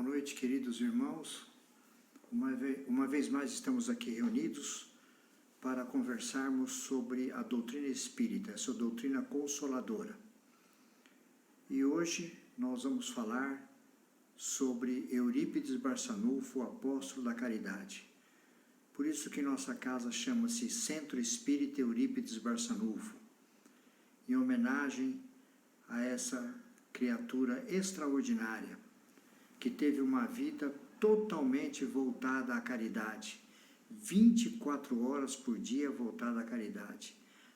noite, queridos irmãos. Uma vez mais estamos aqui reunidos para conversarmos sobre a doutrina espírita, essa doutrina consoladora. E hoje nós vamos falar sobre Eurípides Barçanufo, o apóstolo da caridade. Por isso que nossa casa chama-se Centro Espírita Eurípides Barçanufo, em homenagem a essa criatura extraordinária, que teve uma vida totalmente voltada à caridade, 24 horas por dia voltada à caridade.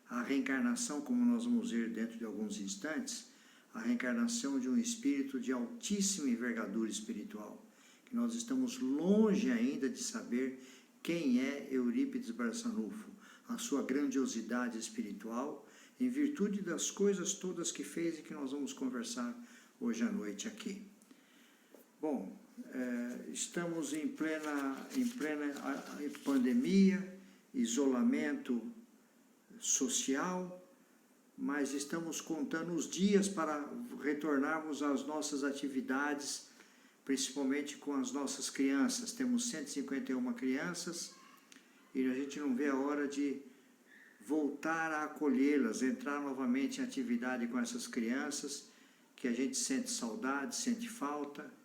A reencarnação, como nós vamos ver dentro de alguns instantes, a reencarnação de um espírito de altíssima envergadura espiritual, que nós estamos longe ainda de saber quem é Eurípides Barçanufo, a sua grandiosidade espiritual, em virtude das coisas todas que fez e que nós vamos conversar hoje à noite aqui. Bom, estamos em plena pandemia, isolamento social, mas estamos contando os dias para retornarmos às nossas atividades, principalmente com as nossas crianças. Temos 151 crianças e a gente não vê a hora de voltar a acolhê-las, entrar novamente em atividade com essas crianças, que a gente sente saudade, sente falta.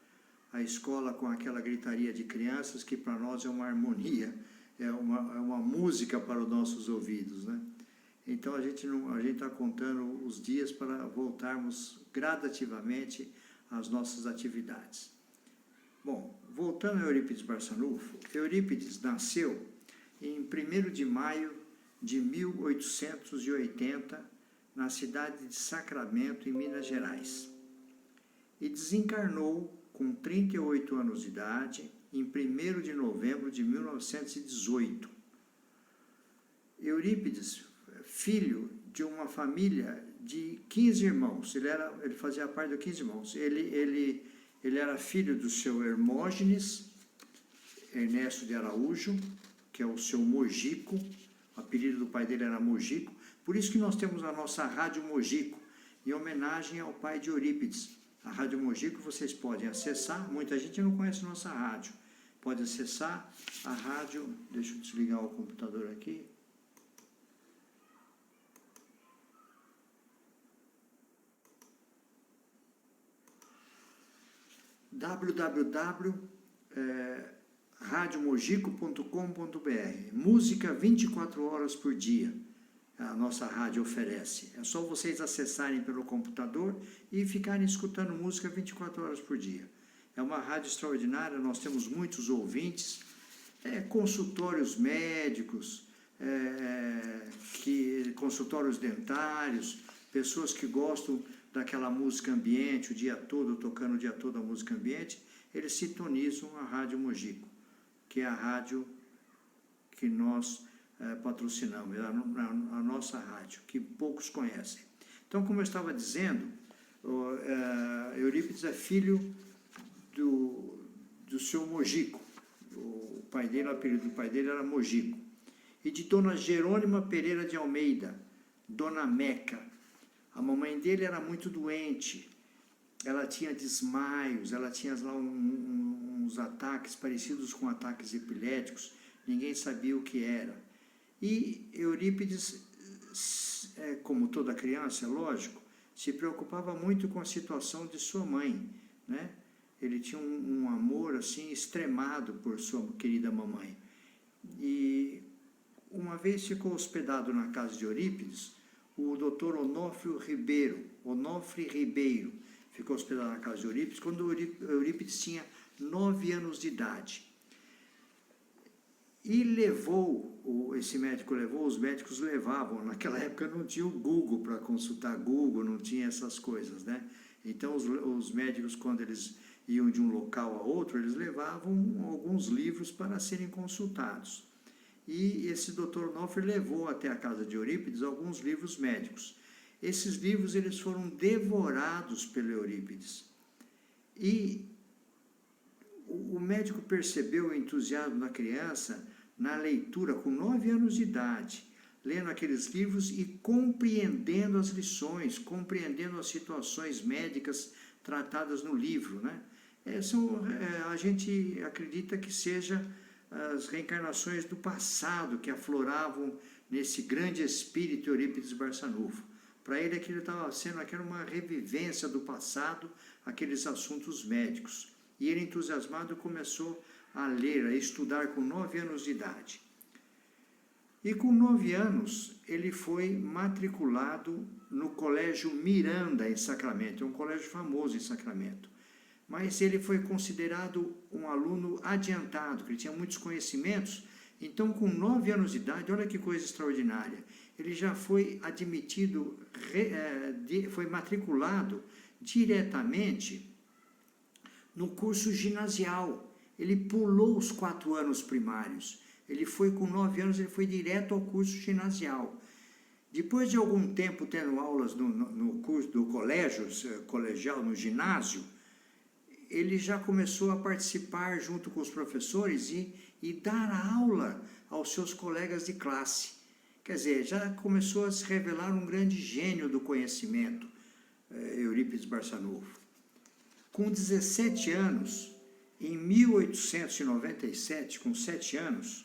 A escola com aquela gritaria de crianças, que para nós é uma harmonia, é uma música para os nossos ouvidos, né? Então a gente está contando os dias para voltarmos gradativamente às nossas atividades. Bom, voltando a Eurípides Barçanufo, Eurípides nasceu em 1º de maio de 1880, na cidade de Sacramento, em Minas Gerais, e desencarnou com 38 anos de idade, em 1º de novembro de 1918. Eurípides, filho de uma família de 15 irmãos, ele fazia parte de 15 irmãos, ele era filho do seu Hermógenes, Ernesto de Araújo, que é o seu Mojico, o apelido do pai dele era Mojico, por isso que nós temos a nossa Rádio Mojico, em homenagem ao pai de Eurípides. A Rádio Mojico vocês podem acessar, muita gente não conhece nossa rádio, pode acessar a rádio, deixa eu desligar o computador aqui. www.radiomojico.com.br. Música 24 horas por dia. A nossa rádio oferece. É só vocês acessarem pelo computador e ficarem escutando música 24 horas por dia. É uma rádio extraordinária, nós temos muitos ouvintes, consultórios médicos, consultórios dentários, pessoas que gostam daquela música ambiente, o dia todo, tocando o dia todo a música ambiente, eles sintonizam a Rádio Mojico, que é a rádio que nós patrocinamos, a nossa rádio, que poucos conhecem. Então, como eu estava dizendo, Eurípides é filho do seu Mojico, o apelido do pai dele era Mojico, e de Dona Jerônima Pereira de Almeida, Dona Meca. A mamãe dele era muito doente, ela tinha desmaios, ela tinha lá uns ataques parecidos com ataques epiléticos, ninguém sabia o que era. E Eurípides, como toda criança, é lógico, se preocupava muito com a situação de sua mãe, né? Ele tinha um amor assim extremado por sua querida mamãe. E uma vez ficou hospedado na casa de Eurípides o doutor Onofre Ribeiro, ficou hospedado na casa de Eurípides quando Eurípides tinha 9 anos de idade. E os médicos levavam, naquela época não tinha o Google para consultar Google, não tinha essas coisas, né? Então os médicos, quando eles iam de um local a outro, eles levavam alguns livros para serem consultados. E esse doutor Onofre levou até a casa de Eurípides alguns livros médicos. Esses livros eles foram devorados pelo Eurípides. E o médico percebeu o entusiasmo da criança na leitura, com 9 anos de idade, lendo aqueles livros e compreendendo as lições, compreendendo as situações médicas tratadas no livro, né? A gente acredita que seja as reencarnações do passado que afloravam nesse grande espírito Eurípides Barçanufo. Para ele aquilo estava sendo uma revivência do passado, aqueles assuntos médicos. E ele, entusiasmado, começou a ler, a estudar com 9 anos de idade. E com 9 anos, ele foi matriculado no Colégio Miranda, em Sacramento, é um colégio famoso em Sacramento. Mas ele foi considerado um aluno adiantado, que ele tinha muitos conhecimentos. Então, com 9 anos de idade, olha que coisa extraordinária, ele já foi admitido, foi matriculado diretamente no curso ginasial. Ele pulou os 4 anos primários. Ele foi com 9 anos, ele foi direto ao curso ginasial. Depois de algum tempo tendo aulas no curso do colegial, no ginásio, ele já começou a participar junto com os professores e dar aula aos seus colegas de classe. Quer dizer, já começou a se revelar um grande gênio do conhecimento, Eurípides Barçanufo. Com 17 anos, em 1897, com 7 anos,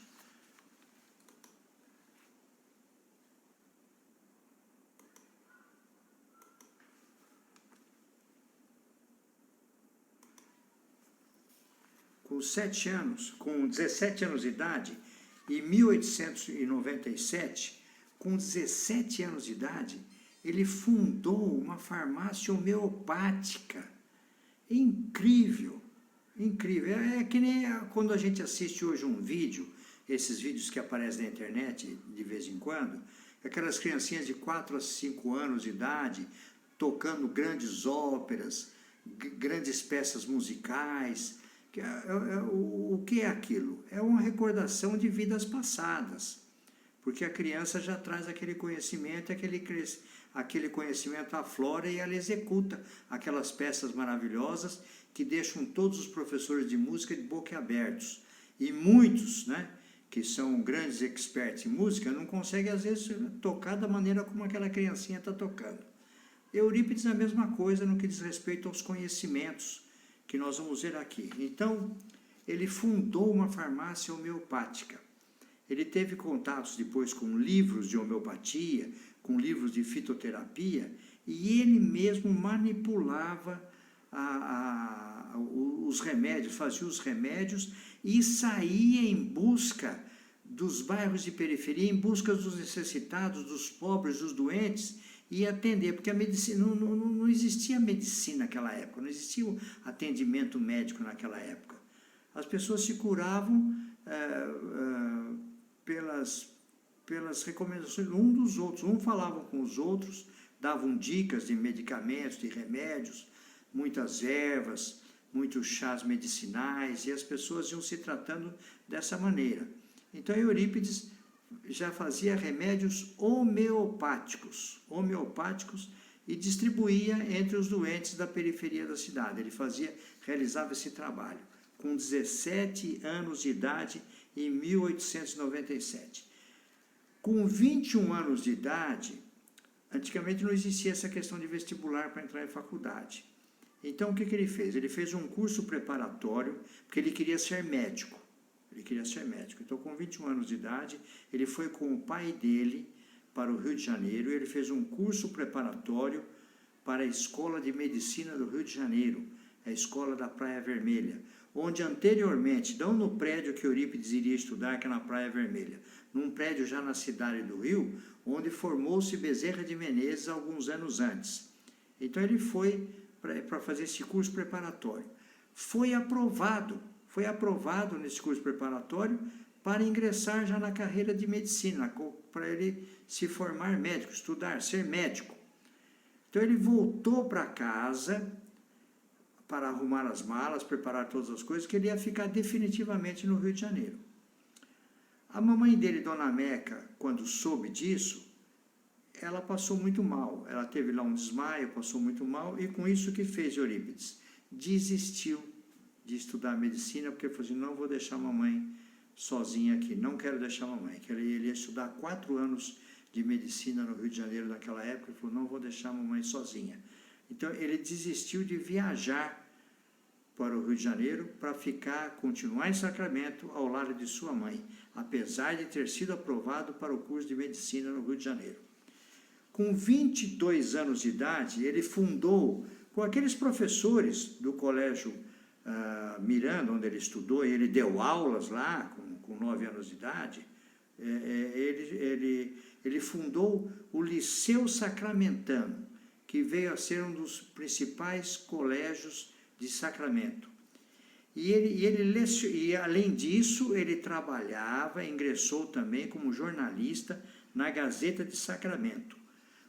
com 17 anos de idade, em 1897, com 17 anos de idade, ele fundou uma farmácia homeopática. Incrível, incrível. É que nem quando a gente assiste hoje um vídeo, esses vídeos que aparecem na internet de vez em quando, aquelas criancinhas de 4 a 5 anos de idade, tocando grandes óperas, grandes peças musicais. O que é aquilo? É uma recordação de vidas passadas, porque a criança já traz aquele conhecimento, aquele conhecimento aflora e ela executa aquelas peças maravilhosas que deixam todos os professores de música de boca abertos. E muitos, que são grandes experts em música, não conseguem, às vezes, tocar da maneira como aquela criancinha está tocando. Eurípides é a mesma coisa no que diz respeito aos conhecimentos, que nós vamos ver aqui. Então, ele fundou uma farmácia homeopática. Ele teve contatos depois com livros de homeopatia, com livros de fitoterapia, e ele mesmo manipulava os remédios, fazia os remédios e saía em busca dos bairros de periferia, em busca dos necessitados, dos pobres, dos doentes, e atender, porque a medicina, não existia medicina naquela época, não existia o atendimento médico naquela época. As pessoas se curavam pelas recomendações um dos outros, um falavam com os outros, davam dicas de medicamentos, de remédios, muitas ervas, muitos chás medicinais, e as pessoas iam se tratando dessa maneira. Então, Eurípides já fazia remédios homeopáticos e distribuía entre os doentes da periferia da cidade. Ele realizava esse trabalho com 17 anos de idade em 1897. Com 21 anos de idade, antigamente não existia essa questão de vestibular para entrar em faculdade. Então, o que ele fez? Ele fez um curso preparatório, porque ele queria ser médico. Então, com 21 anos de idade, ele foi com o pai dele para o Rio de Janeiro e ele fez um curso preparatório para a Escola de Medicina do Rio de Janeiro, a Escola da Praia Vermelha, onde anteriormente, não no prédio que Eurípides iria estudar, que é na Praia Vermelha, num prédio já na cidade do Rio, onde formou-se Bezerra de Menezes alguns anos antes. Então, ele foi para fazer esse curso preparatório. Foi aprovado nesse curso preparatório para ingressar já na carreira de medicina, para ele se formar médico, estudar, ser médico. Então, ele voltou para casa para arrumar as malas, preparar todas as coisas, que ele ia ficar definitivamente no Rio de Janeiro. A mamãe dele, Dona Meca, quando soube disso, ela passou muito mal. Ela teve lá um desmaio, passou muito mal, e com isso o que fez Eurípides? Desistiu de estudar medicina, porque ele falou assim, não vou deixar a mamãe sozinha aqui, não quero deixar a mamãe. Que ele ia estudar 4 anos de medicina no Rio de Janeiro naquela época, ele falou, não vou deixar a mamãe sozinha. Então, ele desistiu de viajar para o Rio de Janeiro para continuar em Sacramento ao lado de sua mãe, apesar de ter sido aprovado para o curso de medicina no Rio de Janeiro. Com 22 anos de idade, ele fundou, com aqueles professores do Colégio Miranda, onde ele estudou, e ele deu aulas lá, com 9 anos de idade, ele fundou o Liceu Sacramentano, que veio a ser um dos principais colégios de Sacramento. E além disso, ele trabalhava, ingressou também como jornalista na Gazeta de Sacramento,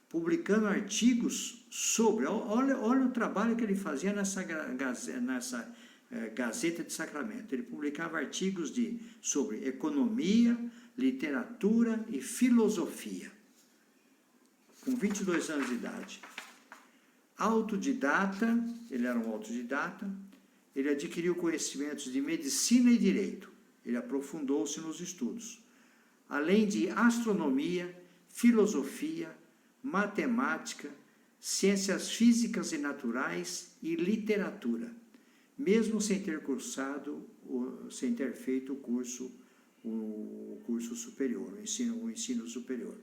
publicando artigos sobre, olha o trabalho que ele fazia nessa Gazeta de Sacramento. Ele publicava artigos sobre economia, literatura e filosofia, com 22 anos de idade. Autodidata, ele era um autodidata, ele adquiriu conhecimentos de medicina e direito, ele aprofundou-se nos estudos, além de astronomia, filosofia, matemática, ciências físicas e naturais e literatura, mesmo sem ter feito o curso superior, o ensino superior.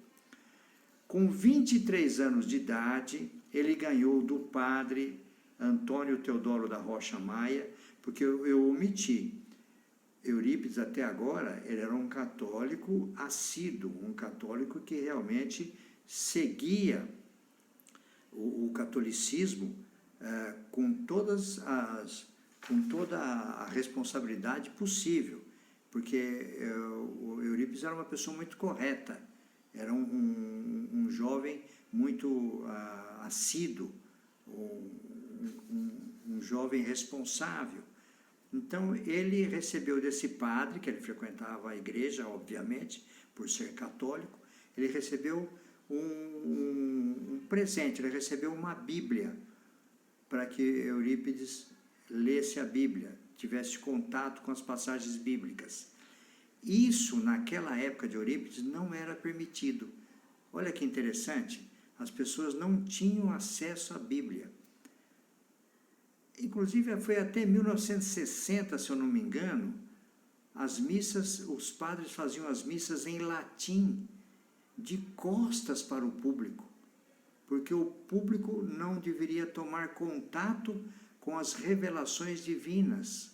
Com 23 anos de idade, ele ganhou do padre Antônio Teodoro da Rocha Maia, porque eu omiti. Eurípides, até agora, ele era um católico assíduo, um católico que realmente seguia o catolicismo com toda a responsabilidade possível, porque o Eurípides era uma pessoa muito correta, era um jovem muito assíduo, um jovem responsável. Então, ele recebeu desse padre, que ele frequentava a igreja, obviamente, por ser católico, ele recebeu um presente, ele recebeu uma Bíblia, para que Eurípides lesse a Bíblia, tivesse contato com as passagens bíblicas. Isso, naquela época de Eurípides, não era permitido. Olha que interessante, as pessoas não tinham acesso à Bíblia. Inclusive, foi até 1960, se eu não me engano, as missas, os padres faziam as missas em latim, de costas para o público, porque o público não deveria tomar contato com as revelações divinas,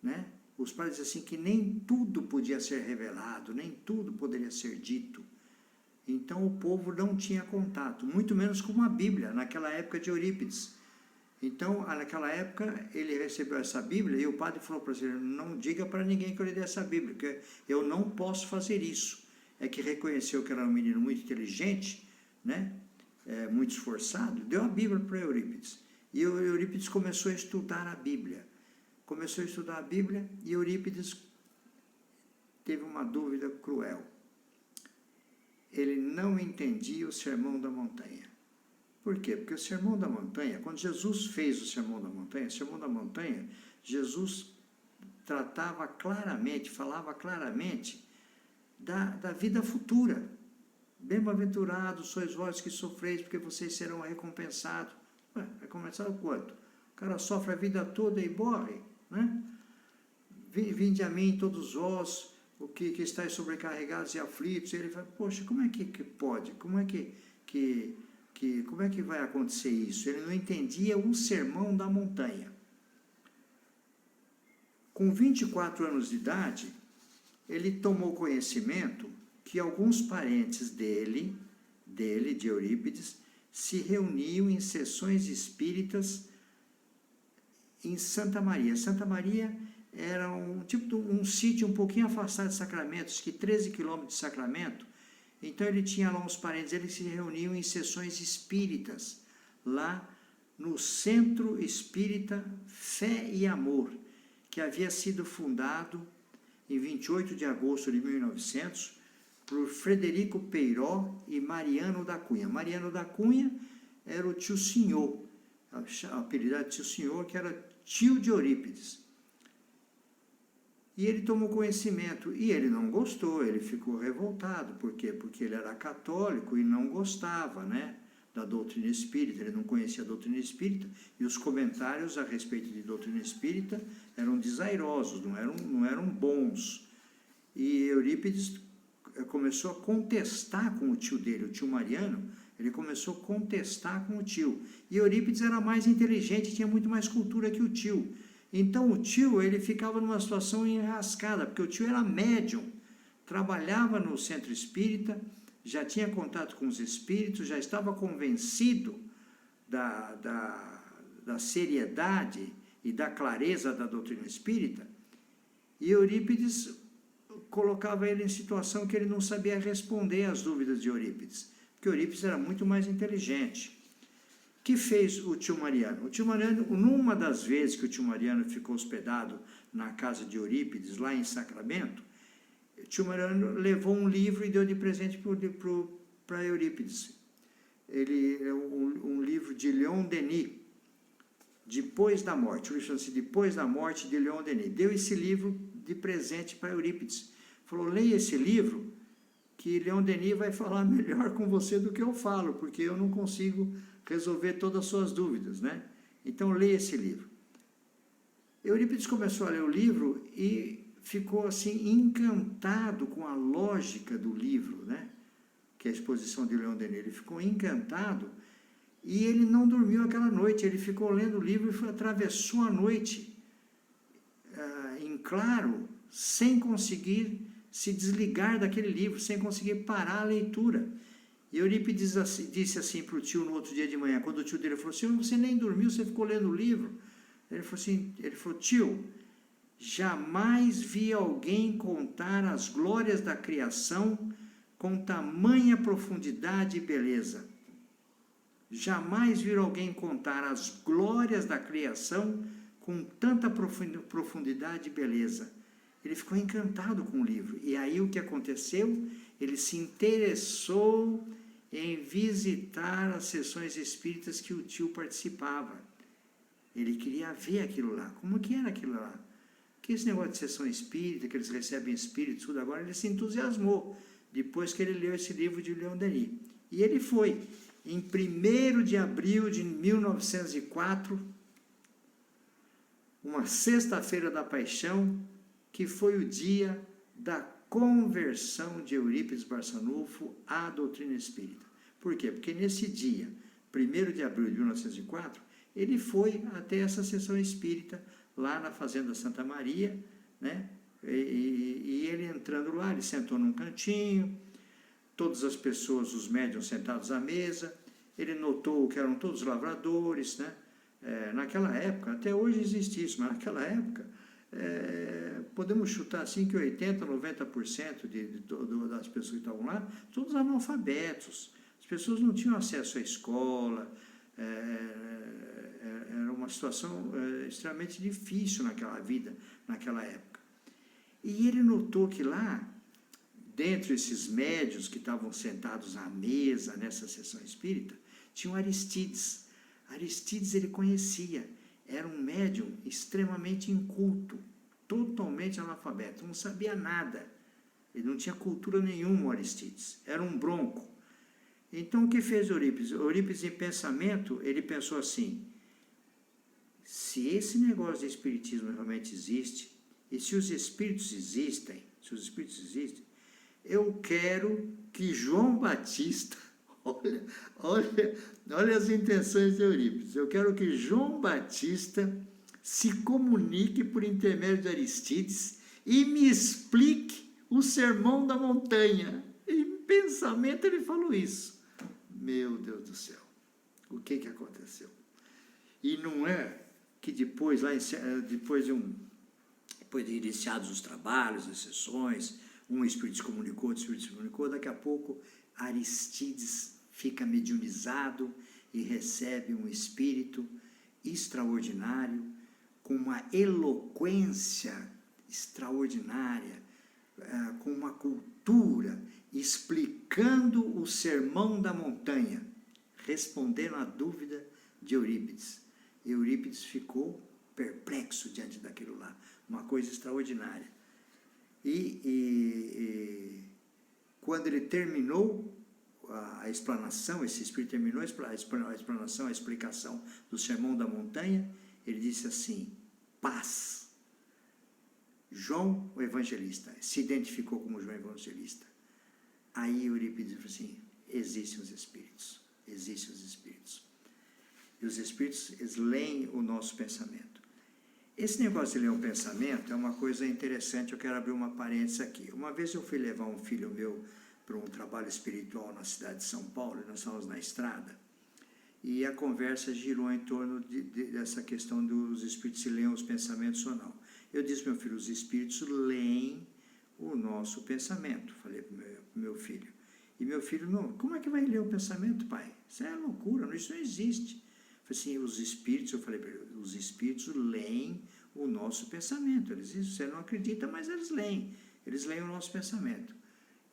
né? Os padres diziam assim que nem tudo podia ser revelado, nem tudo poderia ser dito. Então o povo não tinha contato, muito menos com a Bíblia, naquela época de Eurípides. Então, naquela época, ele recebeu essa Bíblia e o padre falou para ele, não diga para ninguém que eu lhe dei essa Bíblia, porque eu não posso fazer isso. É que reconheceu que era um menino muito inteligente, né? Muito esforçado, deu a Bíblia para Eurípides. E o Eurípides começou a estudar a Bíblia. Começou a estudar a Bíblia e Eurípides teve uma dúvida cruel. Ele não entendia o Sermão da Montanha. Por quê? Porque o Sermão da Montanha, quando Jesus fez o Sermão da Montanha, Jesus tratava claramente, falava claramente da vida futura. Bem-aventurados sois vós que sofreis, porque vocês serão recompensados. Recompensado quanto? O cara sofre a vida toda e morre, né? Vinde a mim todos vós, o que estáis sobrecarregados e aflitos. E ele fala, poxa, como é que pode? Como é que vai acontecer isso? Ele não entendia o Sermão da Montanha. Com 24 anos de idade, ele tomou conhecimento que alguns parentes dele, de Eurípides, se reuniam em sessões espíritas em Santa Maria. Santa Maria era um sítio um pouquinho afastado de Sacramento, acho que 13 quilômetros de Sacramento. Então ele tinha lá uns parentes, eles se reuniam em sessões espíritas, lá no Centro Espírita Fé e Amor, que havia sido fundado em 28 de agosto de 1900, por Frederico Peiró e Mariano da Cunha. Mariano da Cunha era o tio Senhor, apelidado de tio Senhor, que era tio de Eurípides. E ele tomou conhecimento, e ele não gostou, ele ficou revoltado. Por quê? Porque ele era católico e não gostava, né, da doutrina espírita, ele não conhecia a doutrina espírita, e os comentários a respeito de doutrina espírita eram desairosos, não eram bons. E Eurípides começou a contestar com o tio dele, o tio Mariano, ele começou a contestar com o tio. E Eurípides era mais inteligente, tinha muito mais cultura que o tio. Então o tio, ele ficava numa situação enrascada, porque o tio era médium, trabalhava no centro espírita, já tinha contato com os espíritos, já estava convencido da seriedade e da clareza da doutrina espírita, e Eurípides colocava ele em situação que ele não sabia responder às dúvidas de Eurípides, porque Eurípides era muito mais inteligente. O que fez o tio Mariano? O tio Mariano, numa das vezes que o tio Mariano ficou hospedado na casa de Eurípides, lá em Sacramento, o tio Mariano levou um livro e deu de presente para Eurípides. Ele é um livro de Leon Denis, Depois da Morte. O livro chama-se Depois da Morte, de Leon Denis. Deu esse livro de presente para Eurípides. Falou, leia esse livro, que Leon Denis vai falar melhor com você do que eu falo, porque eu não consigo resolver todas as suas dúvidas, né? Então, leia esse livro. Eurípides começou a ler o livro e ficou assim encantado com a lógica do livro, né? Que é a exposição de Leon Denis. Ele ficou encantado e ele não dormiu aquela noite. Ele ficou lendo o livro e atravessou a noite em claro, sem conseguir se desligar daquele livro, sem conseguir parar a leitura. E Eurípides disse assim para o tio no outro dia de manhã, quando o tio dele falou assim, você nem dormiu, você ficou lendo o livro. Ele falou, tio, jamais vi alguém contar as glórias da criação com tamanha profundidade e beleza. Jamais vi alguém contar as glórias da criação com tanta profundidade e beleza. Ele ficou encantado com o livro. E aí o que aconteceu? Ele se interessou em visitar as sessões espíritas que o tio participava. Ele queria ver aquilo lá. Como que era aquilo lá? Que esse negócio de sessão espírita, que eles recebem espíritos, tudo agora, ele se entusiasmou depois que ele leu esse livro de Leon Denis. E ele foi, em 1º de abril de 1904, uma sexta-feira da Paixão, que foi o dia da conversão de Eurípides Barçanufo à doutrina espírita. Por quê? Porque nesse dia, 1º de abril de 1904, ele foi até essa sessão espírita, lá na Fazenda Santa Maria, né? E ele entrando lá, ele sentou num cantinho, todas as pessoas, os médiuns sentados à mesa, ele notou que eram todos lavradores, né? Naquela época, até hoje existe isso, mas naquela época, podemos chutar assim que 80%, 90% das pessoas que estavam lá, todos analfabetos. As pessoas não tinham acesso à escola, era uma situação extremamente difícil naquela vida, naquela época. E ele notou que lá, dentro desses médiuns que estavam sentados à mesa nessa sessão espírita, tinha um Aristides. Aristides ele conhecia, era um médium extremamente inculto, totalmente analfabeto, não sabia nada, ele não tinha cultura nenhuma, o Aristides, era um bronco. Então o que fez Eurípides? Eurípides, em pensamento, ele pensou assim, se esse negócio de espiritismo realmente existe, e se os espíritos existem, eu quero que João Batista, olha as intenções de Eurípides, eu quero que João Batista se comunique por intermédio de Aristides e me explique o Sermão da Montanha. Em pensamento ele falou isso. Meu Deus do céu, o que aconteceu? E não é que depois de iniciados os trabalhos, as sessões, um espírito se comunicou, outro espírito se comunicou, daqui a pouco Aristides fica mediunizado e recebe um espírito extraordinário, com uma eloquência extraordinária, com uma cultura, explicando o Sermão da Montanha, respondendo à dúvida de Eurípides. Eurípides ficou perplexo diante daquilo lá, uma coisa extraordinária. E quando ele terminou a explanação, esse espírito terminou a explanação, a explicação do Sermão da Montanha, ele disse assim: paz. João, o evangelista, se identificou como João Evangelista. Aí Eurípides falou assim: existem os espíritos, existem os espíritos. E os espíritos, eles leem o nosso pensamento. Esse negócio de ler um pensamento é uma coisa interessante, eu quero abrir uma parêntese aqui. Uma vez eu fui levar um filho meu para um trabalho espiritual na cidade de São Paulo, e nós estávamos na estrada, e a conversa girou em torno dessa questão dos espíritos se leem os pensamentos ou não. Eu disse para meu filho: os espíritos leem o nosso pensamento. Falei para o meu filho. E meu filho: não, como é que vai ler o pensamento, pai? Isso é loucura, isso não existe. Falei assim: os espíritos, eu falei para ele, os espíritos leem o nosso pensamento. Eles, você não acredita, mas eles leem o nosso pensamento.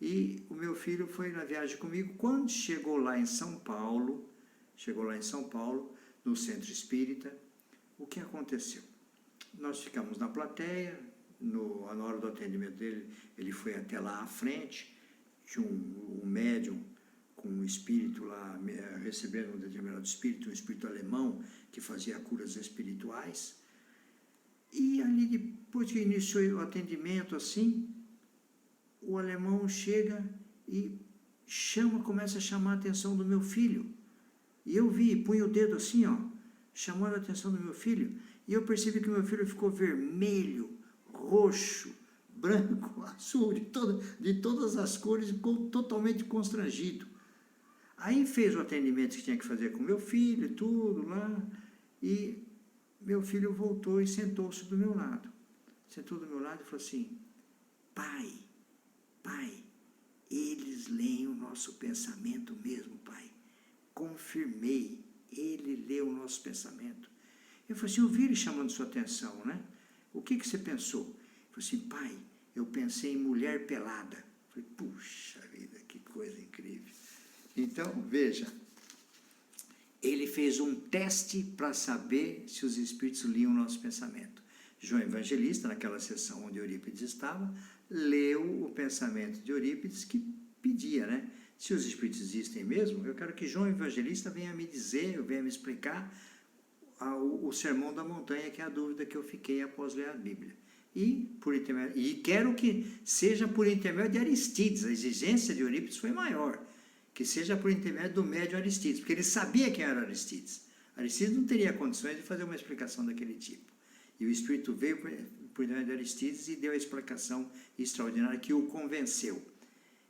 E o meu filho foi na viagem comigo. Quando chegou lá em São Paulo, no Centro Espírita, o que aconteceu? Nós ficamos na plateia, na hora do atendimento dele, ele foi até lá à frente, tinha um médium com um espírito lá, recebendo um determinado espírito, um espírito alemão, que fazia curas espirituais. E ali, depois que iniciou o atendimento, assim, o alemão chega e começa a chamar a atenção do meu filho. E eu vi, punha o dedo assim, ó, chamando a atenção do meu filho. E eu percebi que meu filho ficou vermelho, roxo, branco, azul, de todas as cores, ficou totalmente constrangido. Aí fez o atendimento que tinha que fazer com meu filho, tudo lá, e meu filho voltou e sentou-se do meu lado. Sentou do meu lado e falou assim: pai, eles leem o nosso pensamento mesmo, pai. Confirmei, ele leu o nosso pensamento. Eu falei assim: eu vi ele chamando sua atenção, né? O que você pensou? Ele falou assim: pai, eu pensei em mulher pelada. Eu falei: puxa vida, que coisa incrível. Então, veja, ele fez um teste para saber se os espíritos liam o nosso pensamento. João Evangelista, naquela sessão onde Eurípides estava, leu o pensamento de Eurípides, que pedia, né? Se os espíritos existem mesmo, eu quero que João Evangelista venha me dizer, venha me explicar o Sermão da Montanha, que é a dúvida que eu fiquei após ler a Bíblia. E quero que seja por intermédio de Aristides. A exigência de Eurípides foi maior, que seja por intermédio do médium Aristides, porque ele sabia quem era Aristides. Aristides não teria condições de fazer uma explicação daquele tipo. E o Espírito veio por intermédio de Aristides e deu a explicação extraordinária que o convenceu.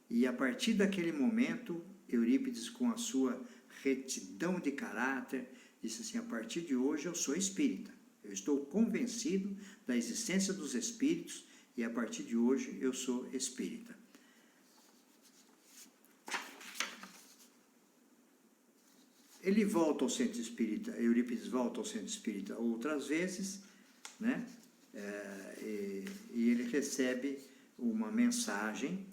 E a partir daquele momento, Eurípides, com a sua retidão de caráter, disse assim: a partir de hoje eu sou espírita. Eu estou convencido da existência dos espíritos e a partir de hoje eu sou espírita. Ele volta ao centro espírita, Eurípides volta ao centro espírita outras vezes, né? E ele recebe uma mensagem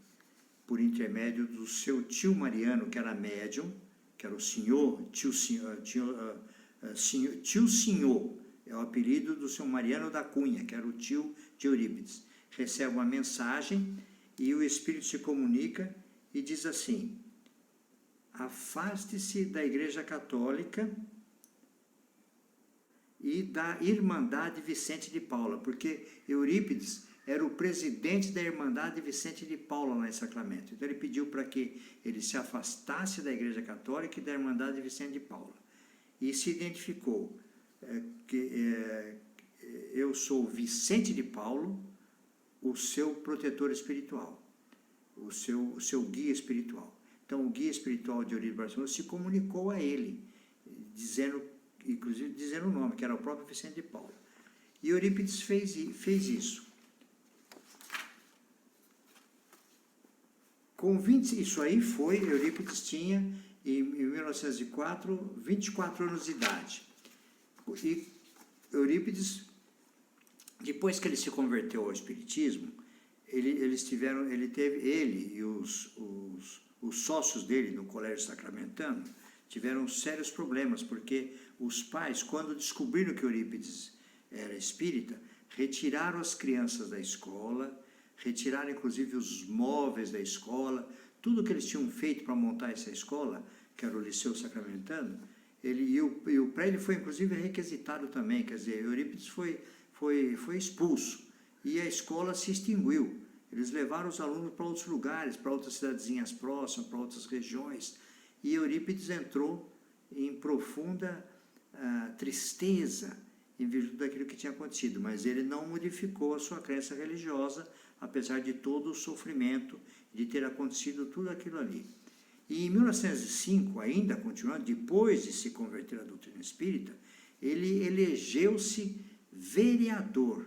por intermédio do seu tio Mariano, que era médium, que era o tio Senhor, é o apelido do seu Mariano da Cunha, que era o tio de Eurípides. Recebe uma mensagem e o espírito se comunica e diz assim: afaste-se da Igreja Católica e da Irmandade Vicente de Paula, porque Eurípides era o presidente da Irmandade Vicente de Paula lá em Sacramento. Então ele pediu para que ele se afastasse da Igreja Católica e da Irmandade Vicente de Paula. E se identificou eu sou Vicente de Paulo, o seu protetor espiritual, o seu guia espiritual. Então o guia espiritual de Eurípides Barcelona se comunicou a ele, inclusive dizendo o nome, que era o próprio Vicente de Paulo. E Eurípides fez isso. Isso aí foi, Eurípides tinha, em 1904, 24 anos de idade. E Eurípides, depois que ele se converteu ao espiritismo, ele e os sócios dele no Colégio Sacramentano tiveram sérios problemas, porque os pais, quando descobriram que Eurípides era espírita, retiraram as crianças da escola, retiraram inclusive os móveis da escola, tudo que eles tinham feito para montar essa escola, que era o Liceu Sacramentano, e o prédio foi inclusive requisitado também, quer dizer, Eurípides foi expulso e a escola se extinguiu. Eles levaram os alunos para outros lugares, para outras cidadezinhas próximas, para outras regiões, e Eurípides entrou em profunda tristeza em virtude daquilo que tinha acontecido, mas ele não modificou a sua crença religiosa, apesar de todo o sofrimento de ter acontecido tudo aquilo ali. E em 1905, ainda continuando, depois de se converter à doutrina espírita, ele elegeu-se vereador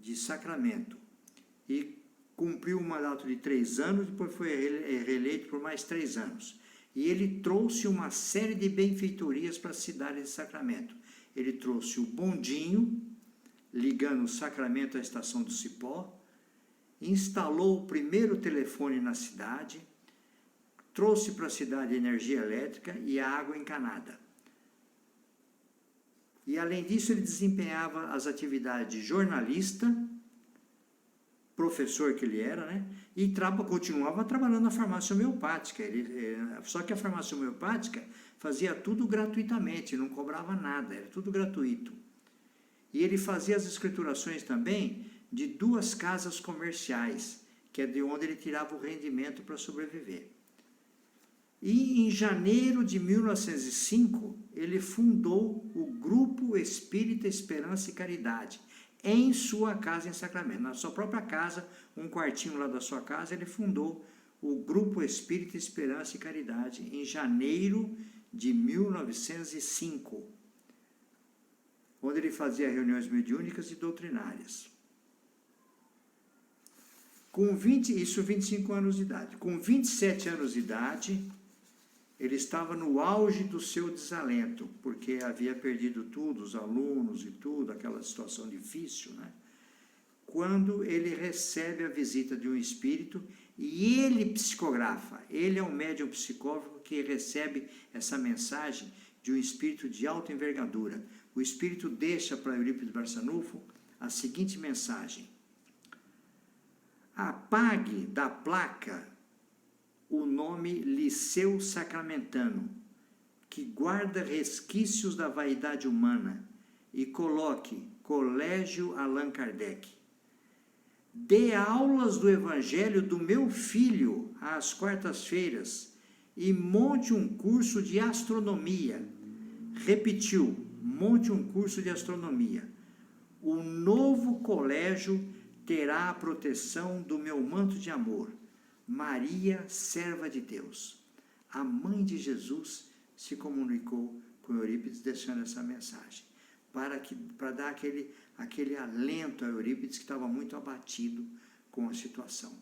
de Sacramento, e cumpriu um mandato de 3 anos, depois foi reeleito por mais 3 anos. E ele trouxe uma série de benfeitorias para a cidade de Sacramento. Ele trouxe o bondinho, ligando o Sacramento à estação do Cipó, instalou o primeiro telefone na cidade, trouxe para a cidade energia elétrica e a água encanada. E, além disso, ele desempenhava as atividades de jornalista, professor que ele era, né? E continuava trabalhando na farmácia homeopática. Só que a farmácia homeopática fazia tudo gratuitamente, não cobrava nada, era tudo gratuito. E ele fazia as escriturações também de 2 casas comerciais, que é de onde ele tirava o rendimento para sobreviver. E em janeiro de 1905, ele fundou o Grupo Espírita Esperança e Caridade, em sua casa em Sacramento. Na sua própria casa, um quartinho lá da sua casa, ele fundou o Grupo Espírita Esperança e Caridade em janeiro de 1905, onde ele fazia reuniões mediúnicas e doutrinárias. Isso 25 anos de idade. Com 27 anos de idade, ele estava no auge do seu desalento, porque havia perdido tudo, os alunos e tudo, aquela situação difícil, né? Quando ele recebe a visita de um espírito e ele psicografa, ele é um médium psicógrafo que recebe essa mensagem de um espírito de alta envergadura. O espírito deixa para Eurípides Barçanufo a seguinte mensagem: apague da placa o nome Liceu Sacramentano, que guarda resquícios da vaidade humana, e coloque Colégio Allan Kardec. Dê aulas do Evangelho do meu filho às quartas-feiras e monte um curso de astronomia. Repetiu, monte um curso de astronomia. O novo colégio terá a proteção do meu manto de amor. Maria, serva de Deus, a mãe de Jesus, se comunicou com Eurípides deixando essa mensagem, para dar aquele alento a Eurípides, que estava muito abatido com a situação.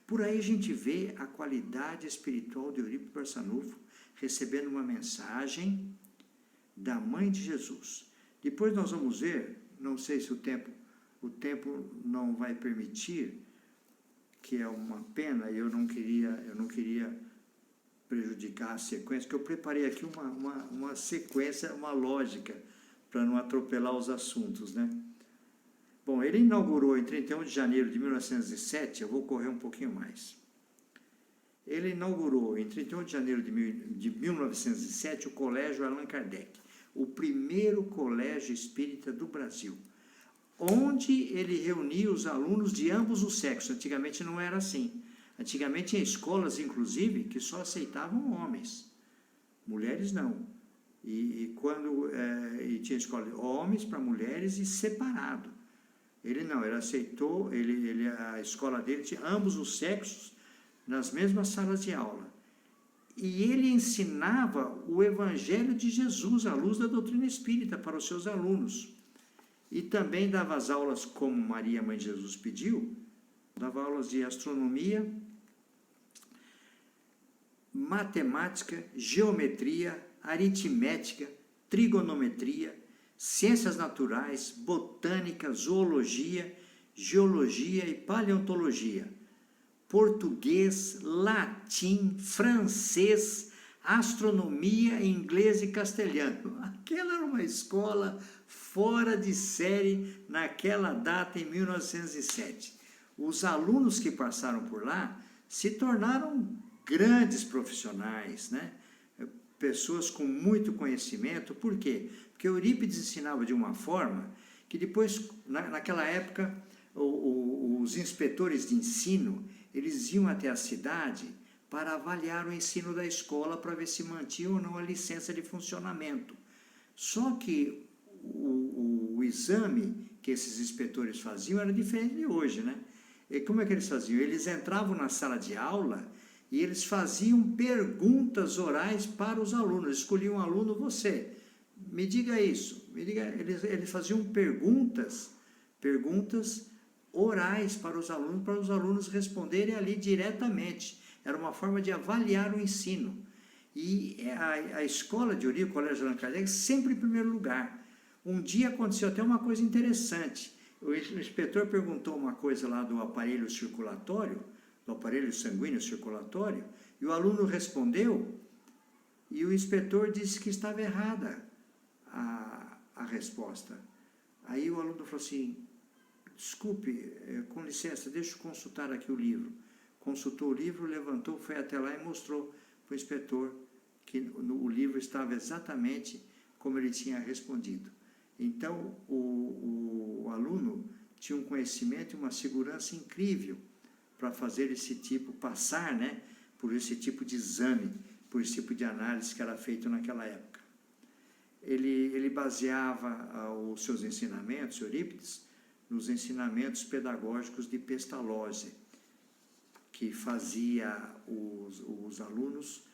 Por aí a gente vê a qualidade espiritual de Eurípides Barçanufo recebendo uma mensagem da mãe de Jesus. Depois nós vamos ver, não sei se o tempo não vai permitir, que é uma pena, e eu não queria prejudicar a sequência, que eu preparei aqui uma sequência, uma lógica, para não atropelar os assuntos, né? Bom, ele inaugurou em 31 de janeiro de 1907, eu vou correr um pouquinho mais. Ele inaugurou em 31 de janeiro de 1907 o Colégio Allan Kardec, o primeiro colégio espírita do Brasil, onde ele reunia os alunos de ambos os sexos. Antigamente não era assim. Antigamente tinha escolas, inclusive, que só aceitavam homens. Mulheres não. E tinha escola de homens para mulheres e separado. Ele não, ele aceitou, a escola dele tinha ambos os sexos nas mesmas salas de aula. E ele ensinava o Evangelho de Jesus à luz da doutrina espírita para os seus alunos. E também dava as aulas, como Maria, mãe de Jesus, pediu, dava aulas de astronomia, matemática, geometria, aritmética, trigonometria, ciências naturais, botânica, zoologia, geologia e paleontologia, português, latim, francês, astronomia, inglês e castelhano. Aquela era uma escola fora de série naquela data, em 1907. Os alunos que passaram por lá se tornaram grandes profissionais, né? Pessoas com muito conhecimento. Por quê? Porque Eurípides ensinava de uma forma que depois, naquela época, os inspetores de ensino, eles iam até a cidade para avaliar o ensino da escola para ver se mantinha ou não a licença de funcionamento. Só que o exame que esses inspetores faziam era diferente de hoje, né? E como é que eles faziam? Eles entravam na sala de aula e eles faziam perguntas orais para os alunos. Escolhiam um aluno, você, me diga isso, me diga. Eles faziam perguntas orais para os alunos responderem ali diretamente. Era uma forma de avaliar o ensino. E a escola de Eurípides, o Colégio Allan Kardec, sempre em primeiro lugar. Um dia aconteceu até uma coisa interessante. O inspetor perguntou uma coisa lá do aparelho circulatório, do aparelho sanguíneo circulatório, e o aluno respondeu, e o inspetor disse que estava errada a resposta. Aí o aluno falou assim, desculpe, com licença, deixa eu consultar aqui o livro. Consultou o livro, levantou, foi até lá e mostrou para o inspetor que o livro estava exatamente como ele tinha respondido. Então, o aluno tinha um conhecimento e uma segurança incrível para fazer esse tipo, passar, né, por esse tipo de exame, por esse tipo de análise que era feito naquela época. Ele baseava os seus ensinamentos, Eurípides, nos ensinamentos pedagógicos de Pestalozzi, que fazia os alunos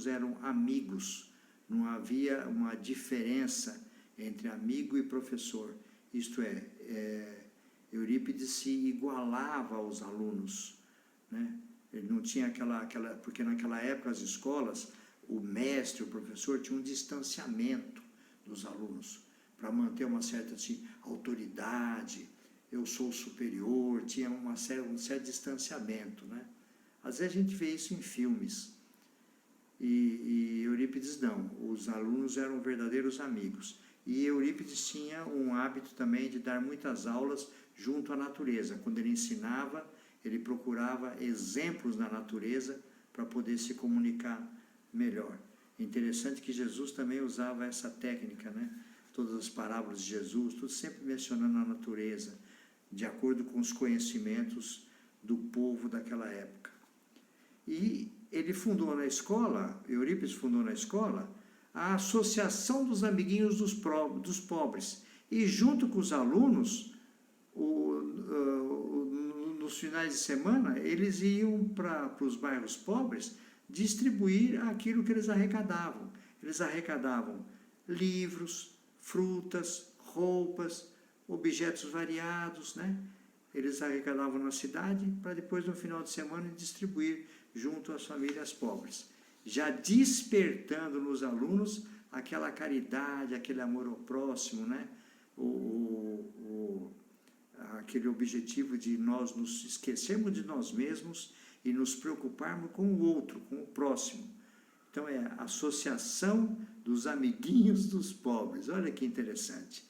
eram amigos, não havia uma diferença entre amigo e professor, isto Eurípides se igualava aos alunos, né? Ele não tinha porque naquela época as escolas, o mestre, o professor, tinha um distanciamento dos alunos, para manter uma certa autoridade, eu sou superior, tinha um certo distanciamento, né? Às vezes a gente vê isso em filmes, e Eurípides não, os alunos eram verdadeiros amigos. E Eurípides tinha um hábito também de dar muitas aulas junto à natureza. Quando ele ensinava, ele procurava exemplos na natureza para poder se comunicar melhor. Interessante que Jesus também usava essa técnica, né? Todas as parábolas de Jesus, tudo sempre mencionando a natureza, de acordo com os conhecimentos do povo daquela época. E ele fundou na escola, Eurípides fundou na escola, a Associação dos Amiguinhos dos Pobres. E junto com os alunos, nos finais de semana, eles iam para os bairros pobres distribuir aquilo que eles arrecadavam. Eles arrecadavam livros, frutas, roupas, objetos variados, né? Eles arrecadavam na cidade para depois, no final de semana, distribuir junto às famílias pobres, já despertando nos alunos aquela caridade, aquele amor ao próximo, né? Aquele objetivo de nós nos esquecermos de nós mesmos e nos preocuparmos com o outro, com o próximo. Então, é a Associação dos Amiguinhos dos Pobres. Olha que interessante.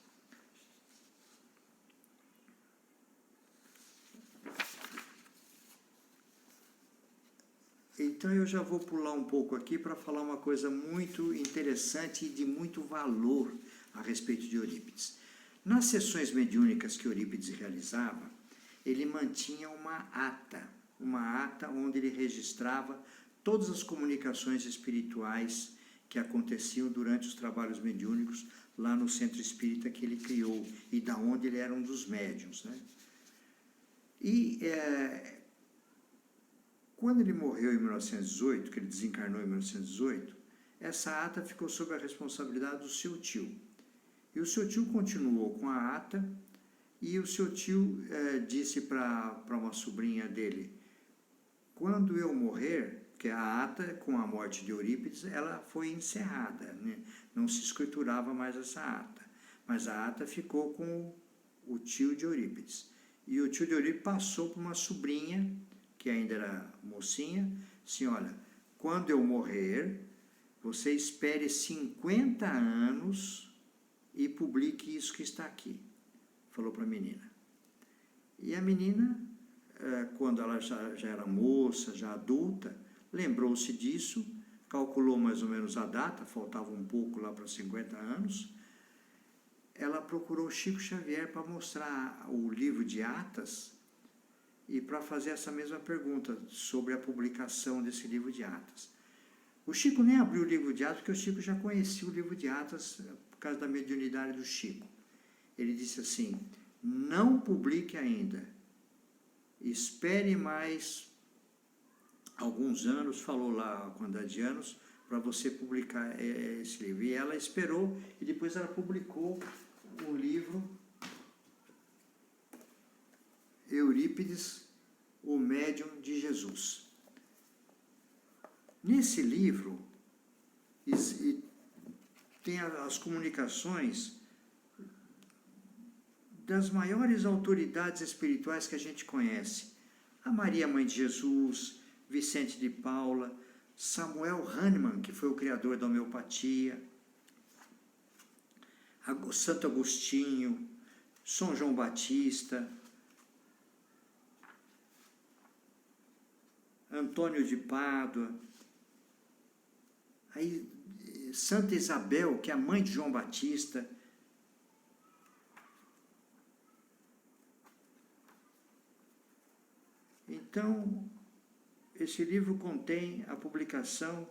Então, eu já vou pular um pouco aqui para falar uma coisa muito interessante e de muito valor a respeito de Eurípides. Nas sessões mediúnicas que Eurípides realizava, ele mantinha uma ata onde ele registrava todas as comunicações espirituais que aconteciam durante os trabalhos mediúnicos lá no centro espírita que ele criou e da onde ele era um dos médiuns, né? E quando ele morreu em 1918, que ele desencarnou em 1918, essa ata ficou sob a responsabilidade do seu tio. E o seu tio continuou com a ata, e o seu tio disse para uma sobrinha dele, quando eu morrer, porque a ata, com a morte de Eurípides, ela foi encerrada, né? Não se escriturava mais essa ata, mas a ata ficou com o tio de Eurípides. E o tio de Eurípides passou para uma sobrinha, que ainda era mocinha, assim, olha, quando eu morrer, você espere 50 anos e publique isso que está aqui, falou para a menina. E a menina, quando ela já era moça, já adulta, lembrou-se disso, calculou mais ou menos a data, faltava um pouco lá para 50 anos, ela procurou Chico Xavier para mostrar o livro de Atas e para fazer essa mesma pergunta sobre a publicação desse livro de Atas. O Chico nem abriu o livro de Atas, porque o Chico já conhecia o livro de Atas por causa da mediunidade do Chico. Ele disse assim, não publique ainda, espere mais alguns anos, falou lá a quantidade de anos, para você publicar esse livro. E ela esperou, e depois ela publicou o livro Eurípides, o Médium de Jesus. Nesse livro, tem as comunicações das maiores autoridades espirituais que a gente conhece. A Maria, Mãe de Jesus, Vicente de Paula, Samuel Hahnemann, que foi o criador da homeopatia, Santo Agostinho, São João Batista, Antônio de Pádua, aí Santa Isabel, que é a mãe de João Batista. Então, esse livro contém a publicação,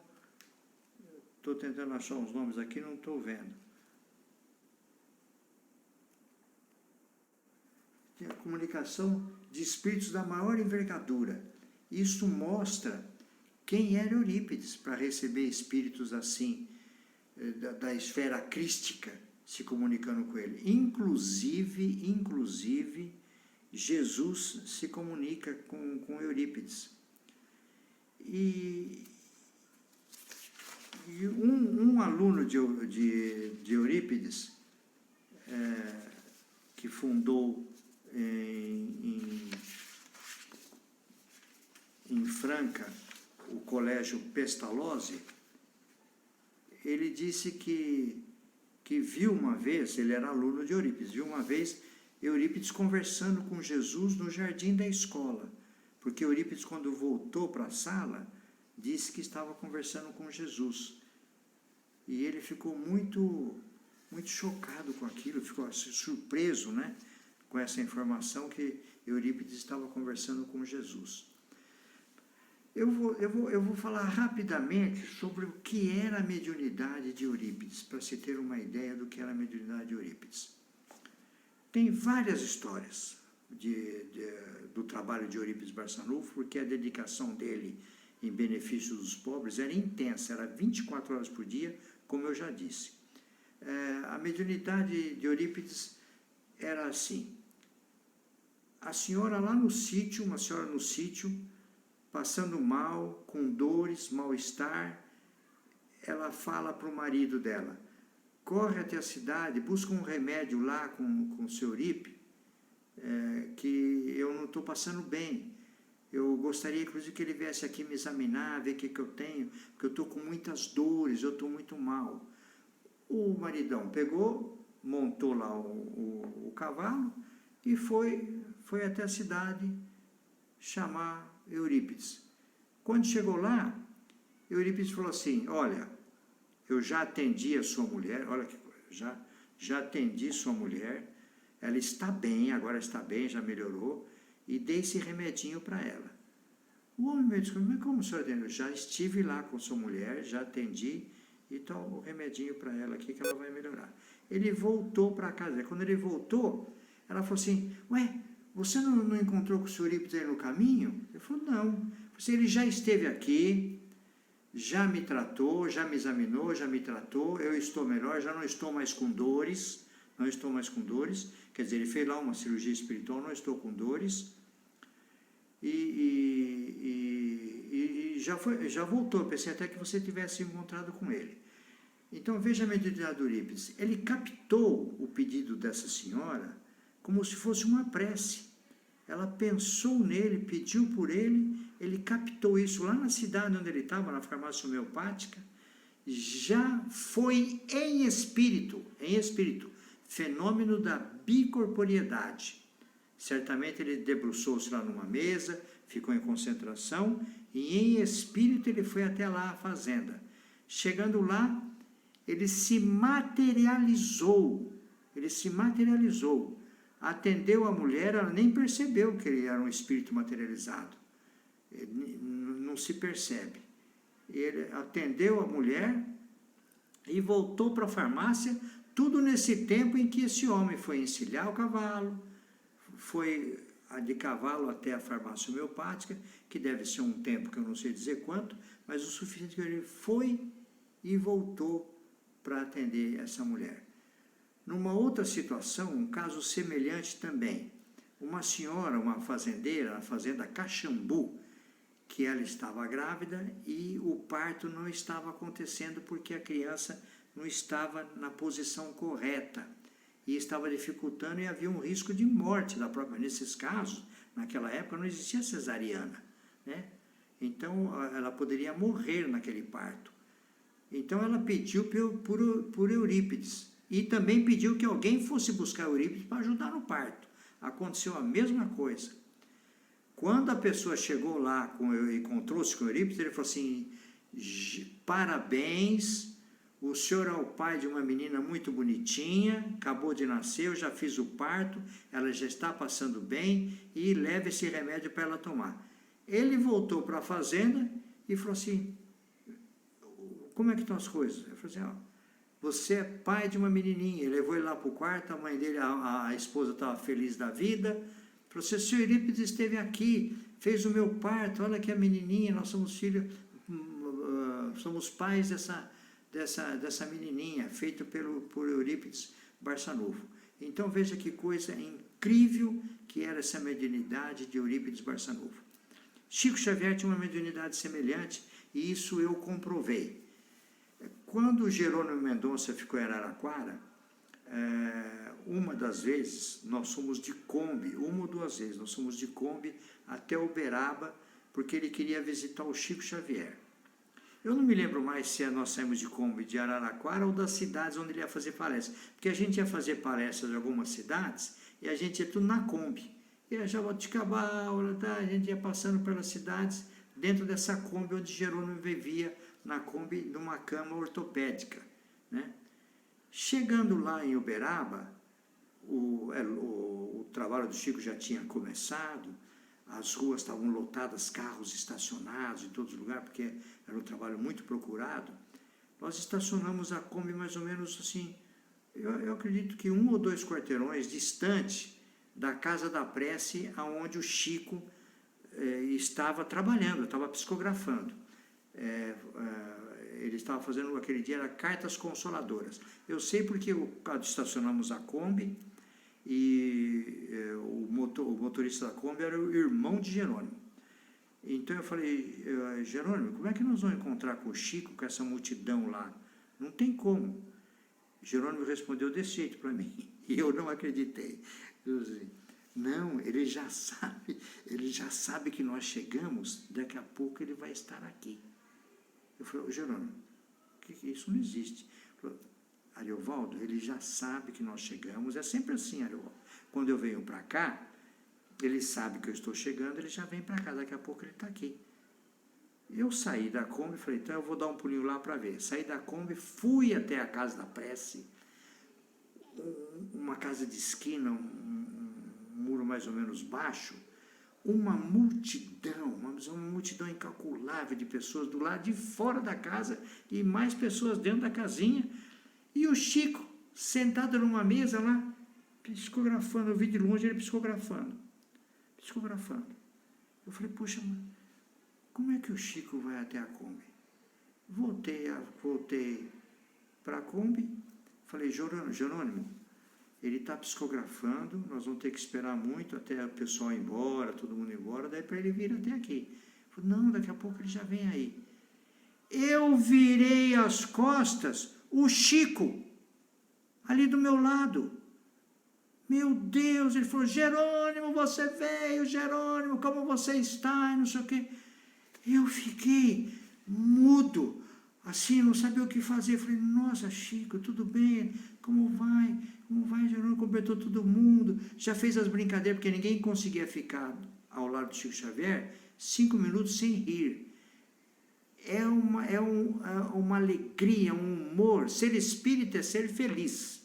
estou tentando achar os nomes aqui, não estou vendo. Tem a comunicação de espíritos da maior envergadura. Isso mostra quem era Eurípides para receber espíritos assim, da esfera crística, se comunicando com ele. Inclusive, Jesus se comunica com Eurípides. E um aluno de Eurípides, que fundou em Franca o Colégio Pestalozzi, ele disse que viu uma vez, ele era aluno de Eurípides, viu uma vez Eurípides conversando com Jesus no jardim da escola, porque Eurípides, quando voltou para a sala, disse que estava conversando com Jesus. E ele ficou muito chocado com aquilo, ficou surpreso, né, com essa informação que Eurípides estava conversando com Jesus. Eu vou falar rapidamente sobre o que era a mediunidade de Eurípides, para se ter uma ideia do que era a mediunidade de Eurípides. Tem várias histórias do trabalho de Eurípides Barçanufo, porque a dedicação dele em benefício dos pobres era intensa, era 24 horas por dia, como eu já disse. A mediunidade de Eurípides era assim: a senhora lá no sítio, uma senhora no sítio, passando mal, com dores, mal-estar, ela fala para o marido dela, corre até a cidade, busca um remédio lá com o seu Eurípides, que eu não estou passando bem. Eu gostaria, inclusive, que ele viesse aqui me examinar, ver o que eu tenho, porque eu estou com muitas dores, eu estou muito mal. O maridão pegou, montou lá o cavalo e foi até a cidade chamar Eurípides. Quando chegou lá, Eurípides falou assim, olha, eu já atendi a sua mulher, olha que coisa, já atendi sua mulher, ela está bem, agora está bem, já melhorou, e dei esse remedinho para ela. O homem me disse, mas como o senhor atendeu? Já estive lá com sua mulher, já atendi, e toma o remedinho para ela aqui que ela vai melhorar. Ele voltou para casa. Quando ele voltou, ela falou assim, ué, você não encontrou com o senhor Eurípides aí no caminho? Ele falou, não. Ele já esteve aqui, já me tratou, já me examinou, já me tratou, eu estou melhor, já não estou mais com dores, quer dizer, ele fez lá uma cirurgia espiritual, não estou com dores, e já voltou, eu pensei até que você tivesse encontrado com ele. Então, veja a mediunidade do Eurípides, ele captou o pedido dessa senhora como se fosse uma prece. Ela pensou nele, pediu por ele, ele captou isso lá na cidade onde ele estava, na farmácia homeopática, já foi em espírito, fenômeno da bicorporiedade. Certamente ele debruçou-se lá numa mesa, ficou em concentração, e em espírito ele foi até lá à fazenda. Chegando lá, ele se materializou, atendeu a mulher, ela nem percebeu que ele era um espírito materializado, ele não se percebe. Ele atendeu a mulher e voltou para a farmácia, tudo nesse tempo em que esse homem foi encilhar o cavalo, foi de cavalo até a farmácia homeopática, que deve ser um tempo que eu não sei dizer quanto, mas o suficiente que ele foi e voltou para atender essa mulher. Numa outra situação, um caso semelhante também, uma senhora, uma fazendeira, na fazenda Caxambu, que ela estava grávida e o parto não estava acontecendo porque a criança não estava na posição correta e estava dificultando e havia um risco de morte da própria. Nesses casos, naquela época não existia cesariana, né? Então ela poderia morrer naquele parto. Então ela pediu por Eurípides e também pediu que alguém fosse buscar Eurípides para ajudar no parto. Aconteceu a mesma coisa. Quando a pessoa chegou lá e encontrou-se com Eurípides, ele falou assim: parabéns, o senhor é o pai de uma menina muito bonitinha, acabou de nascer, eu já fiz o parto, ela já está passando bem e leve esse remédio para ela tomar. Ele voltou para a fazenda e falou assim: como é que estão as coisas? Ele falou assim: ó, você é pai de uma menininha. Ele levou ele lá para o quarto, a mãe dele, a esposa estava feliz da vida. Falou assim: o senhor Eurípides esteve aqui, fez o meu parto, olha que a menininha, nós somos filhos, somos pais dessa menininha, feito por Eurípides Barçanufo. Então veja que coisa incrível que era essa mediunidade de Eurípides Barçanufo. Chico Xavier tinha uma mediunidade semelhante e isso eu comprovei. Quando Jerônimo Mendonça ficou em Araraquara, uma das vezes nós fomos de Kombi, uma ou duas vezes, nós fomos de Kombi até Uberaba, porque ele queria visitar o Chico Xavier. Eu não me lembro mais se nós saímos de Kombi de Araraquara ou das cidades onde ele ia fazer palestras, porque a gente ia fazer palestras em algumas cidades e a gente ia tudo na Kombi. E a Jaboticabal, tá? A gente ia passando pelas cidades dentro dessa Kombi onde Jerônimo vivia, na Kombi, numa cama ortopédica, né? Chegando lá em Uberaba, o trabalho do Chico já tinha começado, as ruas estavam lotadas, carros estacionados em todos os lugares, porque era um trabalho muito procurado. Nós estacionamos a Kombi mais ou menos assim, eu acredito que 1 ou 2 quarteirões distante da Casa da Prece, aonde o Chico estava trabalhando, estava psicografando. Ele estava fazendo, aquele dia, era Cartas Consoladoras. Eu sei porque estacionamos a Kombi e o motorista da Kombi era o irmão de Jerônimo. Então eu falei: Jerônimo, como é que nós vamos encontrar com o Chico, com essa multidão lá? Não tem como. Jerônimo respondeu desse jeito para mim, e eu não acreditei. Eu disse: não, ele já sabe que nós chegamos, daqui a pouco ele vai estar aqui. Eu falei: Jerônimo, isso não existe. Ele falou: Ariovaldo, ele já sabe que nós chegamos, é sempre assim, Ariovaldo. Quando eu venho para cá, ele sabe que eu estou chegando, ele já vem para cá, daqui a pouco ele está aqui. Eu saí da Kombi e falei: então eu vou dar um pulinho lá para ver. Saí da Kombi, fui até a Casa da Prece, uma casa de esquina, um muro mais ou menos baixo, uma multidão incalculável de pessoas do lado de fora da casa e mais pessoas dentro da casinha, e o Chico sentado numa mesa lá, psicografando. Eu vi de longe ele psicografando. Eu falei: puxa, como é que o Chico vai até a Kombi? Voltei para a Kombi, falei: Jerônimo, ele está psicografando, nós vamos ter que esperar muito até o pessoal ir embora, todo mundo ir embora, daí para ele vir até aqui. Eu falei: não, daqui a pouco ele já vem aí. Eu virei as costas, o Chico, ali do meu lado. Meu Deus, ele falou: Jerônimo, você veio, Jerônimo, como você está? E não sei o quê. Eu fiquei mudo, assim, não sabia o que fazer. Eu falei: nossa, Chico, tudo bem? Como vai, Jerônimo? cumprimentou todo mundo, já fez as brincadeiras, porque ninguém conseguia ficar ao lado do Chico Xavier 5 minutos sem rir. É uma alegria, um humor. Ser espírita é ser feliz.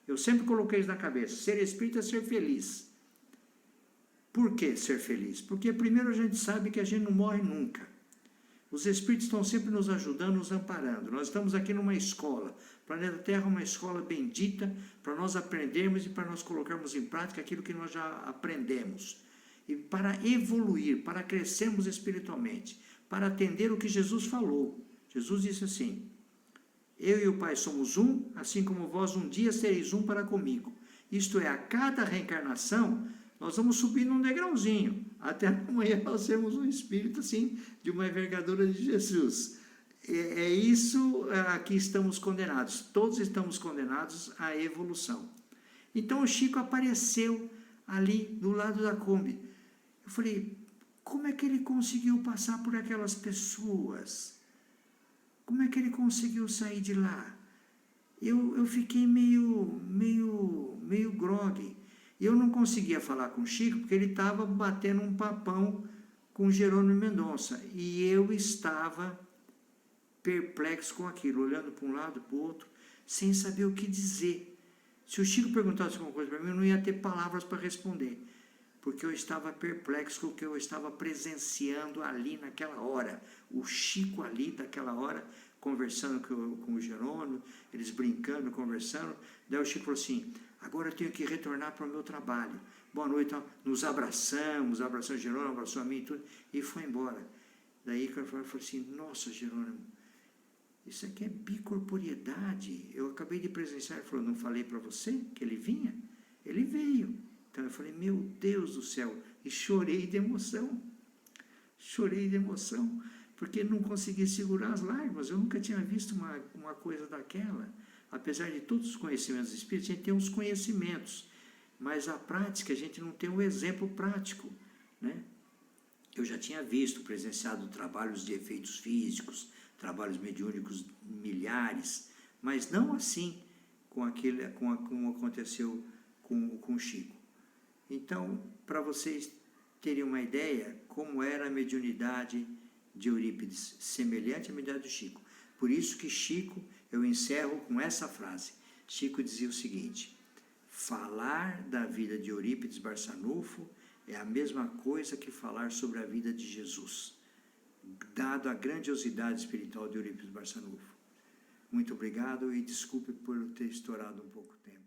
Eu sempre coloquei isso na cabeça. Ser espírita é ser feliz. Por que ser feliz? Porque primeiro a gente sabe que a gente não morre nunca. Os espíritos estão sempre nos ajudando, nos amparando. Nós estamos aqui numa escola. O planeta Terra é uma escola bendita para nós aprendermos e para nós colocarmos em prática aquilo que nós já aprendemos. E para evoluir, para crescermos espiritualmente, para atender o que Jesus falou. Jesus disse assim: eu e o Pai somos um, assim como vós um dia sereis um para comigo. Isto é, a cada reencarnação, nós vamos subindo um degrauzinho, até amanhã nós sermos um espírito assim, de uma envergadura de Jesus. É isso a que estamos condenados. Todos estamos condenados à evolução. Então o Chico apareceu ali do lado da Kombi. Eu falei, como é que ele conseguiu passar por aquelas pessoas? Como é que ele conseguiu sair de lá? Eu fiquei meio grogue. Eu não conseguia falar com o Chico, porque ele estava batendo um papão com Jerônimo Mendonça. E eu estava perplexo com aquilo, olhando para um lado, para o outro, sem saber o que dizer. Se o Chico perguntasse alguma coisa para mim, eu não ia ter palavras para responder, porque eu estava perplexo com o que eu estava presenciando ali naquela hora. O Chico ali, daquela hora, conversando com o Jerônimo, eles brincando, conversando. Daí o Chico falou assim, agora eu tenho que retornar para o meu trabalho. Boa noite. Então, nos abraçamos o Jerônimo, abraçou a mim e tudo, e foi embora. Daí eu falei assim, nossa, Jerônimo, isso aqui é bicorporiedade. Eu acabei de presenciar. Ele falou, não falei para você que ele vinha? Ele veio. Então eu falei, meu Deus do céu, e chorei de emoção, porque não consegui segurar as lágrimas. Eu nunca tinha visto uma coisa daquela. Apesar de todos os conhecimentos espíritas, a gente tem uns conhecimentos, mas a prática, a gente não tem um exemplo prático, né? Eu já tinha visto, presenciado trabalhos de efeitos físicos, trabalhos mediúnicos milhares, mas não assim como aconteceu com o Chico. Então, para vocês terem uma ideia, como era a mediunidade de Eurípides, semelhante à mediunidade do Chico. Por isso que Chico, eu encerro com essa frase. Chico dizia o seguinte, falar da vida de Eurípides Barçanufo é a mesma coisa que falar sobre a vida de Jesus, dado a grandiosidade espiritual de Eurípides Barçanufo. Muito obrigado e desculpe por ter estourado um pouco o tempo.